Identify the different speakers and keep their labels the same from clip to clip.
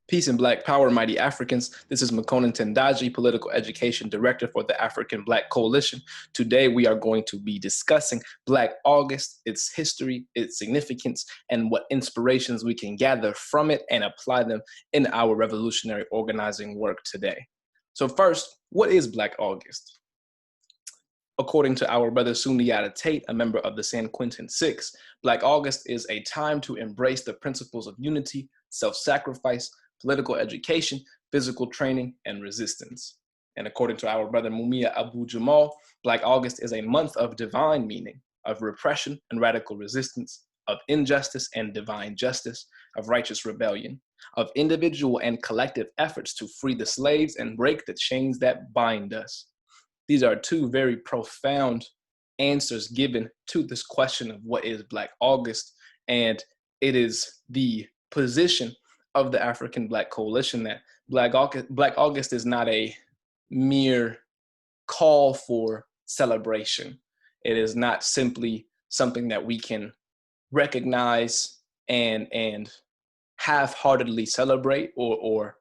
Speaker 1: Peace and Black Power, Mighty Africans. This is Makonnen Tendaji, Political Education Director for the African Black Coalition. Today, we are going to be discussing Black August, its history, its significance, and what inspirations we can gather from it and apply them in our revolutionary organizing work today. So first, what is Black August? According to our brother Sundiata Tate, a member of the San Quentin Six, Black August is a time to embrace the principles of unity, self-sacrifice, political education, physical training, and resistance. And according to our brother Mumia Abu Jamal, Black August is a month of divine meaning, of repression and radical resistance, of injustice and divine justice, of righteous rebellion, of individual and collective efforts to free the slaves and break the chains that bind us. These are two very profound answers given to this question of what is Black August, and it is the position of the African Black Coalition that Black August is not a mere call for celebration. It is not simply something that we can recognize and half-heartedly celebrate or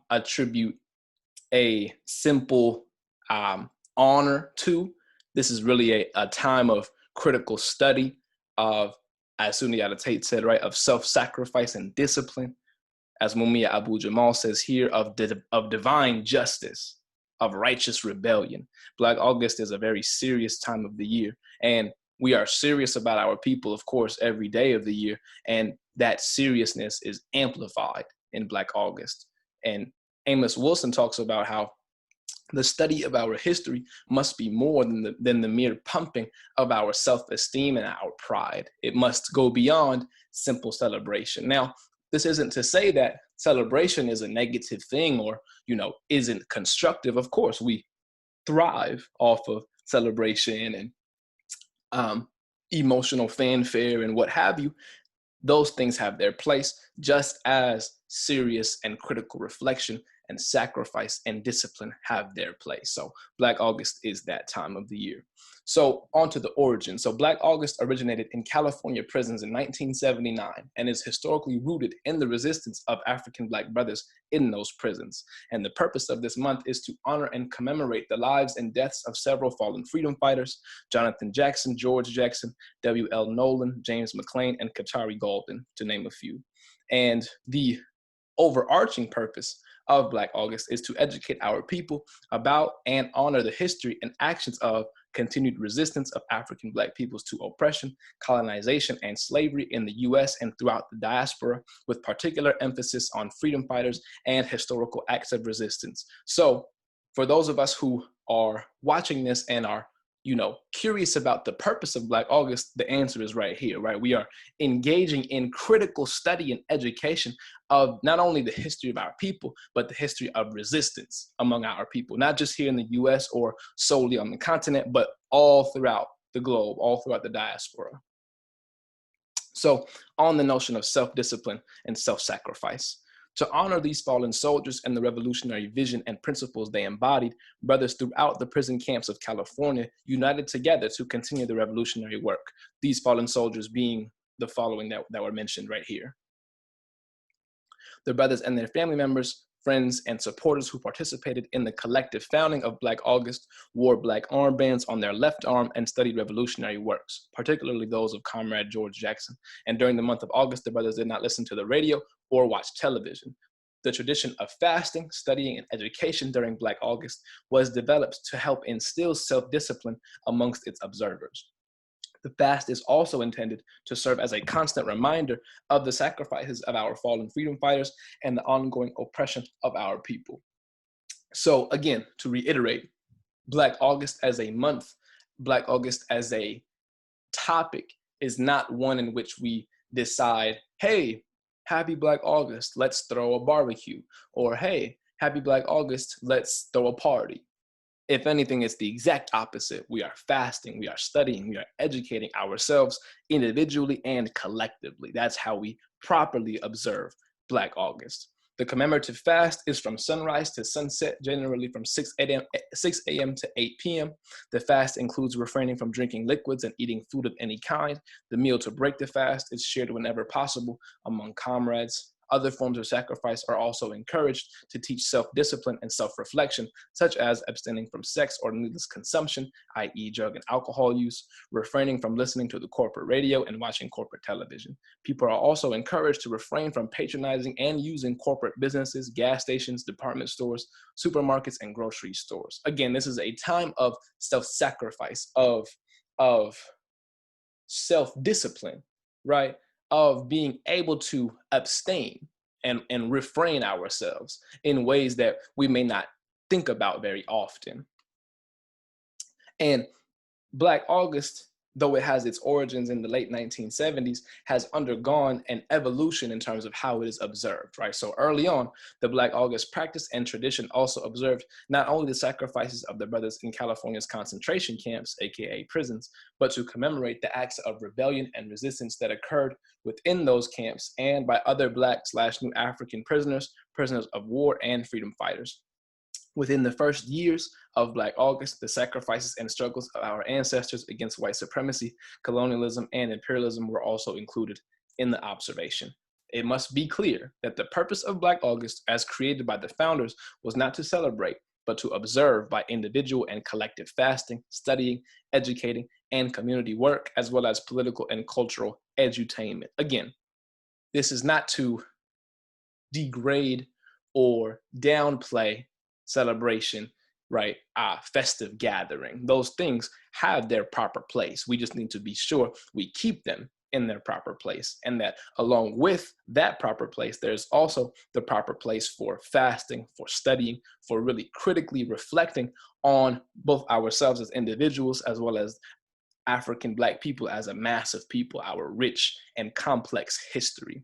Speaker 1: attribute a simple honor to. This is really a time of critical study of, as Sundiata Tate said, right, of self-sacrifice and discipline. As Mumia Abu Jamal says here, of divine justice, of righteous rebellion. Black August is a very serious time of the year, and we are serious about our people, of course, every day of the year, and that seriousness is amplified in Black August. And Amos Wilson talks about how the study of our history must be more than the mere pumping of our self-esteem and our pride. It must go beyond simple celebration. Now, this isn't to say that celebration is a negative thing or, isn't constructive. Of course, we thrive off of celebration and emotional fanfare and what have you. Those things have their place, just as serious and critical reflection and sacrifice and discipline have their place. So Black August is that time of the year. So on to the origin. So Black August originated in California prisons in 1979 and is historically rooted in the resistance of African Black brothers in those prisons. And the purpose of this month is to honor and commemorate the lives and deaths of several fallen freedom fighters: Jonathan Jackson, George Jackson, W.L. Nolan, James McClain, and Katari Golden, to name a few. And the overarching purpose of Black August is to educate our people about and honor the history and actions of continued resistance of African Black peoples to oppression, colonization, and slavery in the US and throughout the diaspora, with particular emphasis on freedom fighters and historical acts of resistance. So for those of us who are watching this and are curious about the purpose of Black August, the answer is right here, right? We are engaging in critical study and education of not only the history of our people, but the history of resistance among our people, not just here in the US or solely on the continent, but all throughout the globe, all throughout the diaspora. So on the notion of self-discipline and self-sacrifice, to honor these fallen soldiers and the revolutionary vision and principles they embodied, brothers throughout the prison camps of California united together to continue the revolutionary work. These fallen soldiers being the following that were mentioned right here: the brothers and their family members, friends, and supporters who participated in the collective founding of Black August wore black armbands on their left arm and studied revolutionary works, particularly those of Comrade George Jackson. And during the month of August, the brothers did not listen to the radio or watch television. The tradition of fasting, studying, and education during Black August was developed to help instill self-discipline amongst its observers. The fast is also intended to serve as a constant reminder of the sacrifices of our fallen freedom fighters and the ongoing oppression of our people. So again, to reiterate, Black August as a month, Black August as a topic is not one in which we decide, hey, happy Black August, let's throw a barbecue, or hey, happy Black August, let's throw a party. If anything, it's the exact opposite. We are fasting, we are studying, we are educating ourselves individually and collectively. That's how we properly observe Black August. The commemorative fast is from sunrise to sunset, generally from 6 a.m. to 8 p.m. The fast includes refraining from drinking liquids and eating food of any kind. The meal to break the fast is shared whenever possible among comrades Other forms of sacrifice are also encouraged to teach self-discipline and self-reflection, such as abstaining from sex or needless consumption, i.e. drug and alcohol use, refraining from listening to the corporate radio and watching corporate television. People are also encouraged to refrain from patronizing and using corporate businesses, gas stations, department stores, supermarkets, and grocery stores. Again, this is a time of self-sacrifice, of self-discipline, right? Of being able to abstain and refrain ourselves in ways that we may not think about very often. And Black August, though it has its origins in the late 1970s, has undergone an evolution in terms of how it is observed, right? So early on, the Black August practice and tradition also observed not only the sacrifices of the brothers in California's concentration camps, AKA prisons, but to commemorate the acts of rebellion and resistance that occurred within those camps and by other Black/New African prisoners, prisoners of war, and freedom fighters. Within the first years of Black August, the sacrifices and struggles of our ancestors against white supremacy, colonialism, and imperialism were also included in the observation. It must be clear that the purpose of Black August, as created by the founders, was not to celebrate, but to observe by individual and collective fasting, studying, educating, and community work, as well as political and cultural edutainment. Again, this is not to degrade or downplay celebration, right? Festive gathering. Those things have their proper place. We just need to be sure we keep them in their proper place, and that along with that proper place, there's also the proper place for fasting, for studying, for really critically reflecting on both ourselves as individuals, as well as African Black people as a mass of people, our rich and complex history.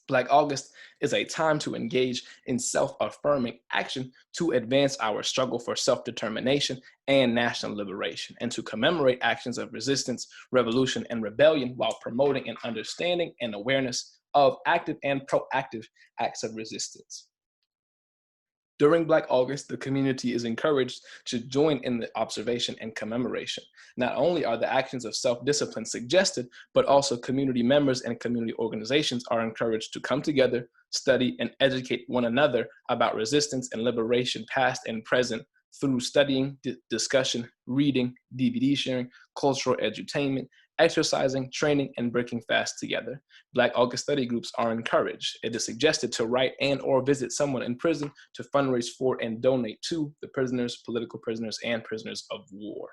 Speaker 1: Black August is a time to engage in self-affirming action to advance our struggle for self-determination and national liberation, and to commemorate actions of resistance, revolution, and rebellion while promoting an understanding and awareness of active and proactive acts of resistance. During Black August, the community is encouraged to join in the observation and commemoration. Not only are the actions of self-discipline suggested, but also community members and community organizations are encouraged to come together, study, and educate one another about resistance and liberation past and present through studying, discussion, reading, DVD sharing, cultural edutainment, exercising, training, and breaking fast together. Black August study groups are encouraged. It is suggested to write and or visit someone in prison to fundraise for and donate to the prisoners, political prisoners, and prisoners of war.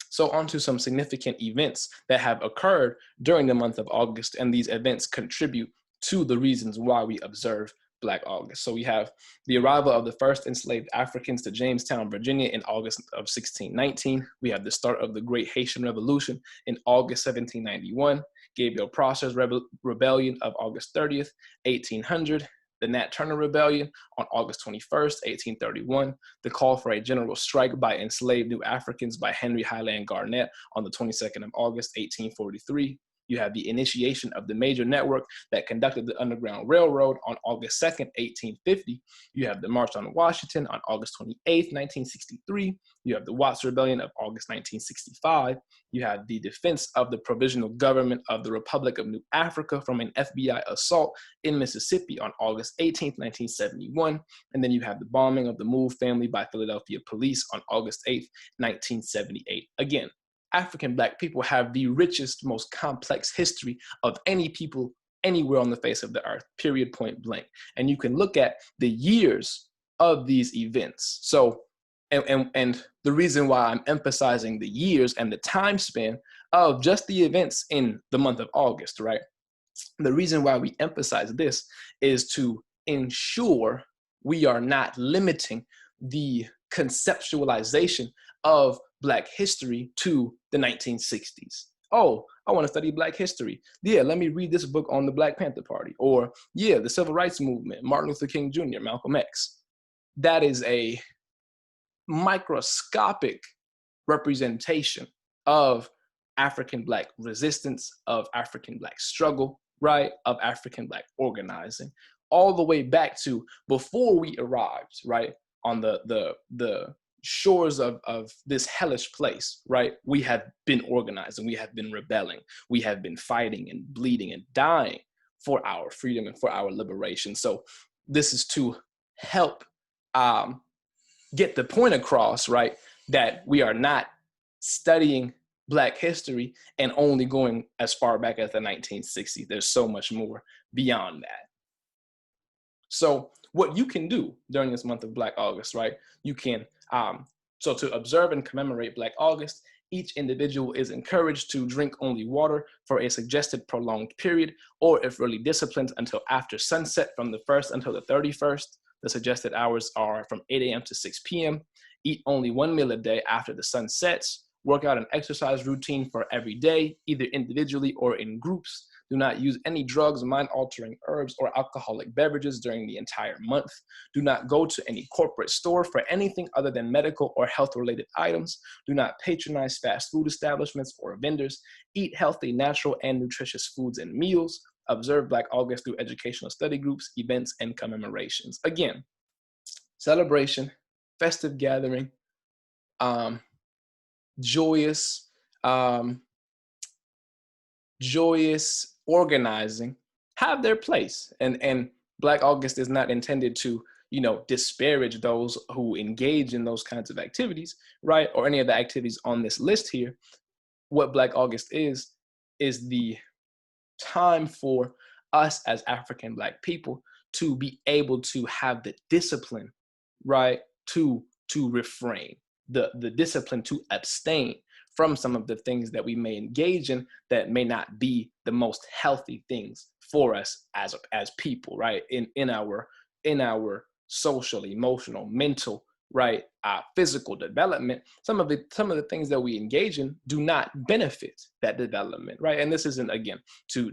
Speaker 1: So on to some significant events that have occurred during the month of August, and these events contribute to the reasons why we observe Black August. So we have the arrival of the first enslaved Africans to Jamestown, Virginia in August of 1619. We have the start of the Great Haitian Revolution in August 1791, Gabriel Prosser's Rebellion of August 30th, 1800, the Nat Turner Rebellion on August 21st, 1831, the call for a general strike by enslaved New Africans by Henry Highland Garnett on the 22nd of August, 1843. You have the initiation of the major network that conducted the Underground Railroad on August 2nd, 1850. You have the March on Washington on August 28th, 1963. You have the Watts Rebellion of August 1965. You have the defense of the Provisional Government of the Republic of New Africa from an FBI assault in Mississippi on August 18th, 1971. And then you have the bombing of the Move family by Philadelphia police on August 8th, 1978. Again, African Black people have the richest, most complex history of any people anywhere on the face of the earth, period, point blank. And you can look at the years of these events. So, and the reason why I'm emphasizing the years and the time span of just the events in the month of August, right? The reason why we emphasize this is to ensure we are not limiting the conceptualization of Black history to the 1960s. Oh, I want to study Black history. Yeah, let me read this book on the Black Panther Party. Or, yeah, the Civil Rights Movement, Martin Luther King Jr., Malcolm X. That is a microscopic representation of African Black resistance, of African Black struggle, right? Of African Black organizing, all the way back to before we arrived, right? On the shores of this hellish place, right? We have been organizing, we have been rebelling, we have been fighting and bleeding and dying for our freedom and for our liberation. So this is to help get the point across, right, that we are not studying Black history and only going as far back as the 1960s. There's so much more beyond that. So what you can do during this month of Black August, right, you can, so to observe and commemorate Black August, each individual is encouraged to drink only water for a suggested prolonged period, or if really disciplined, until after sunset from the 1st until the 31st. The suggested hours are from 8 a.m. to 6 p.m. Eat only one meal a day after the sun sets. Work out an exercise routine for every day, either individually or in groups. Do not use any drugs, mind-altering herbs, or alcoholic beverages during the entire month. Do not go to any corporate store for anything other than medical or health-related items. Do not patronize fast food establishments or vendors. Eat healthy, natural, and nutritious foods and meals. Observe Black August through educational study groups, events, and commemorations. Again, celebration, festive gathering, joyous, joyous organizing have their place. And Black August is not intended to, disparage those who engage in those kinds of activities, right? Or any of the activities on this list here. What Black August is the time for us as African Black people to be able to have the discipline, right? To refrain, the discipline to abstain from some of the things that we may engage in that may not be the most healthy things for us as people, right? In our social, emotional, mental, right, physical development. Some of the things that we engage in do not benefit that development, right? And this isn't, again, to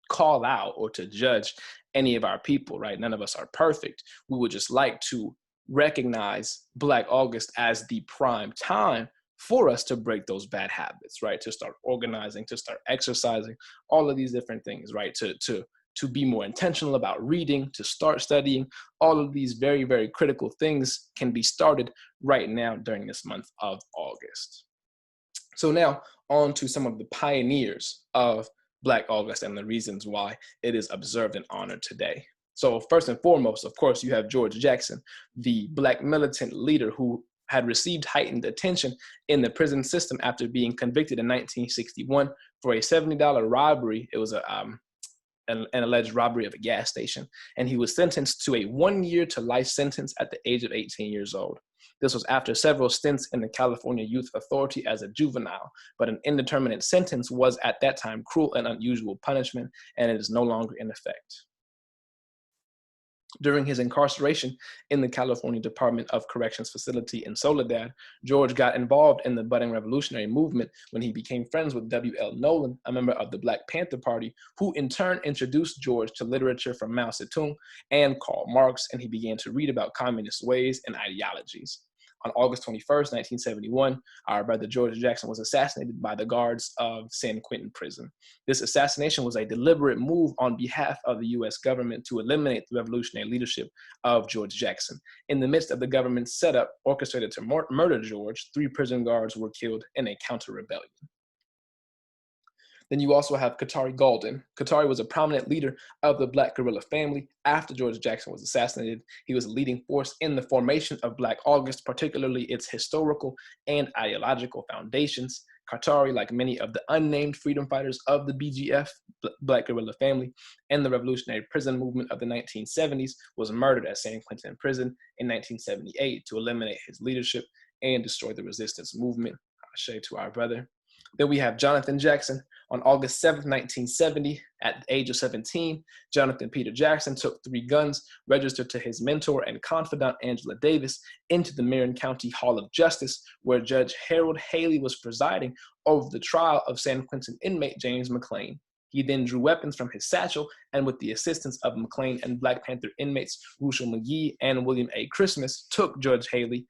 Speaker 1: call out or to judge any of our people, right? None of us are perfect. We would just like to recognize Black August as the prime time for us to break those bad habits, right? To start organizing, to start exercising, all of these different things, right? To be more intentional about reading, to start studying. All of these very, very critical things can be started right now during this month of August. So now on to some of the pioneers of Black August and the reasons why it is observed and honored today. So first and foremost, of course, you have George Jackson, the Black militant leader who had received heightened attention in the prison system after being convicted in 1961 for a $70 robbery. It was an alleged robbery of a gas station, and he was sentenced to a 1-year to life sentence at the age of 18 years old. This was after several stints in the California Youth Authority as a juvenile, but an indeterminate sentence was at that time cruel and unusual punishment, and it is no longer in effect. During his incarceration in the California Department of Corrections facility in Soledad, George got involved in the budding revolutionary movement when he became friends with W.L. Nolan, a member of the Black Panther Party, who in turn introduced George to literature from Mao Zedong and Karl Marx, and he began to read about communist ways and ideologies. On August 21st, 1971, our brother George Jackson was assassinated by the guards of San Quentin prison. This assassination was a deliberate move on behalf of the U.S. government to eliminate the revolutionary leadership of George Jackson. In the midst of the government's setup orchestrated to murder George, 3 prison guards were killed in a counter-rebellion. Then you also have Qatari Gaulden. Qatari was a prominent leader of the Black guerrilla family. After George Jackson was assassinated, he was a leading force in the formation of Black August, particularly its historical and ideological foundations. Qatari, like many of the unnamed freedom fighters of the BGF, Black guerrilla family, and the revolutionary prison movement of the 1970s, was murdered at San Quentin prison in 1978 to eliminate his leadership and destroy the resistance movement. Ashe to our brother. Then we have Jonathan Jackson. On August 7th, 1970, at the age of 17, Jonathan Peter Jackson took 3 guns registered to his mentor and confidant, Angela Davis, into the Marion County Hall of Justice, where Judge Harold Haley was presiding over the trial of San Quentin inmate James McClain. He then drew weapons from his satchel, and with the assistance of McClain and Black Panther inmates Russell McGee and William A. Christmas, took Judge Haley,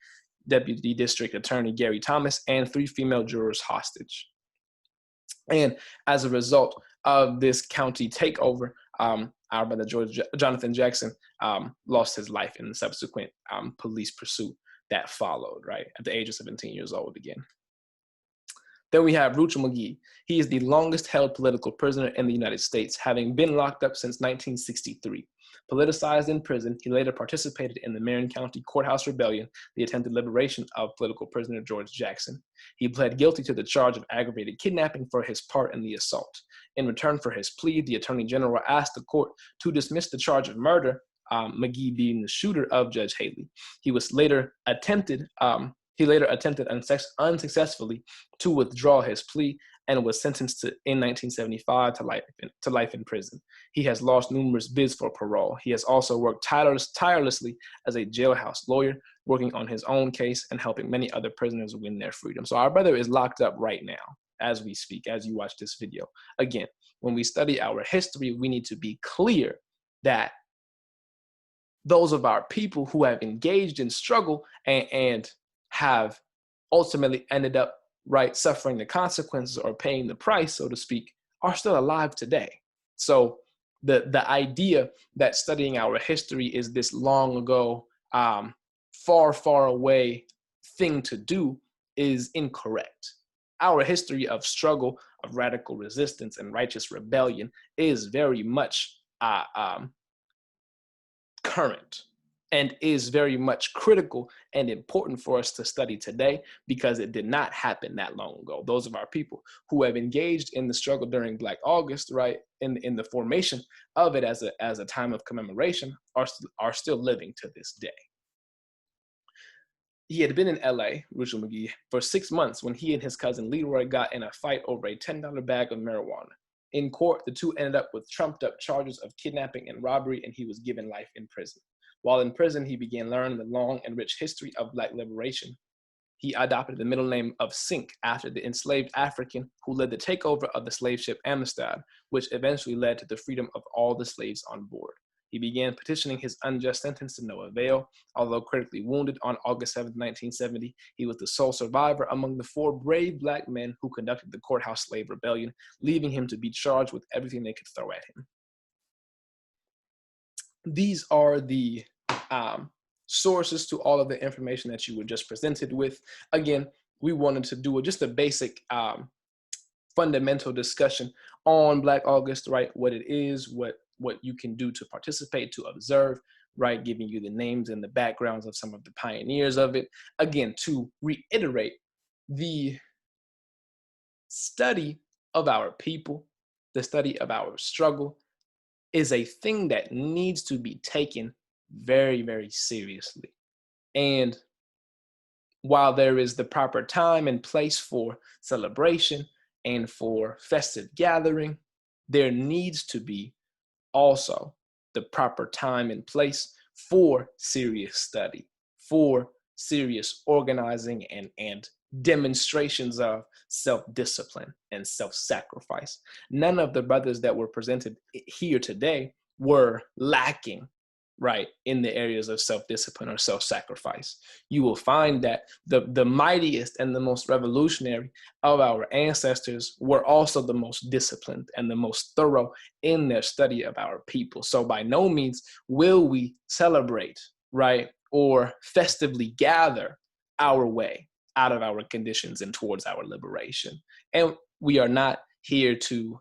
Speaker 1: Deputy District Attorney Gary Thomas, and 3 female jurors hostage. And as a result of this county takeover, our brother Jonathan Jackson lost his life in the subsequent police pursuit that followed, right, at the age of 17 years old again. Then we have Ruchel Magee. He is the longest held political prisoner in the United States, having been locked up since 1963. Politicized in prison, he later participated in the Marion County Courthouse Rebellion, the attempted liberation of political prisoner George Jackson. He pled guilty to the charge of aggravated kidnapping for his part in the assault. In return for his plea, the Attorney General asked the court to dismiss the charge of murder, Magee being the shooter of Judge Haley. He later attempted unsuccessfully to withdraw his plea and was sentenced in 1975 to life in prison. He has lost numerous bids for parole. He has also worked tirelessly as a jailhouse lawyer, working on his own case and helping many other prisoners win their freedom. So our brother is locked up right now as we speak, as you watch this video. Again, when we study our history, we need to be clear that those of our people who have engaged in struggle and have ultimately ended up suffering the consequences or paying the price, so to speak, are still alive today. So the idea that studying our history is this long ago, far away thing to do is incorrect. Our history of struggle, of radical resistance and righteous rebellion is very much current and is very much critical and important for us to study today, because it did not happen that long ago. Those of our people who have engaged in the struggle during Black August, right, in the formation of it as a time of commemoration, are still living to this day. He had been in LA, Ruchel Magee, for 6 months when he and his cousin Leroy got in a fight over a $10 bag of marijuana. In court, the two ended up with trumped-up charges of kidnapping and robbery, and he was given life in prison. While in prison, he began learning the long and rich history of Black liberation. He adopted the middle name of Sink after the enslaved African who led the takeover of the slave ship Amistad, which eventually led to the freedom of all the slaves on board. He began petitioning his unjust sentence to no avail. Although critically wounded on August 7, 1970, he was the sole survivor among the 4 brave Black men who conducted the courthouse slave rebellion, leaving him to be charged with everything they could throw at him. These are the sources to all of the information that you were just presented with. Again, we wanted to do just a basic fundamental discussion on Black August, right? What it is, what you can do to participate, to observe, right? Giving you the names and the backgrounds of some of the pioneers of it. Again, to reiterate, the study of our people, the study of our struggle, is a thing that needs to be taken very, very seriously. And while there is the proper time and place for celebration and for festive gathering, there needs to be also the proper time and place for serious study, for serious organizing and demonstrations of self-discipline and self-sacrifice. None of the brothers that were presented here today were lacking, right, in the areas of self-discipline or self-sacrifice. You will find that the mightiest and the most revolutionary of our ancestors were also the most disciplined and the most thorough in their study of our people. So by no means will we celebrate, right, or festively gather our way out of our conditions and towards our liberation. And we are not here to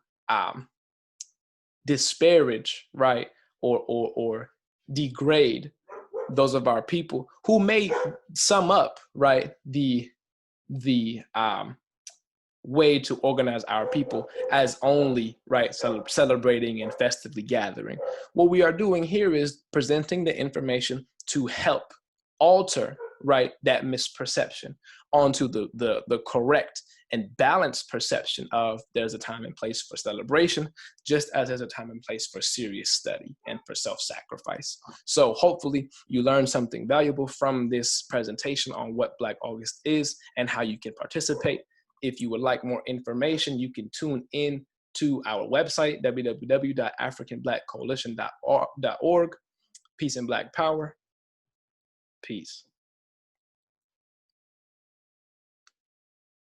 Speaker 1: disparage, right, or degrade those of our people who may sum up, right, the way to organize our people as only, right, celebrating and festively gathering. What we are doing here is presenting the information to help alter, right, that misperception onto the correct and balanced perception of there's a time and place for celebration, just as there's a time and place for serious study and for self-sacrifice. So hopefully you learned something valuable from this presentation on what Black August is and how you can participate. If you would like more information, you can tune in to our website, www.africanblackcoalition.org. Peace and Black Power. Peace.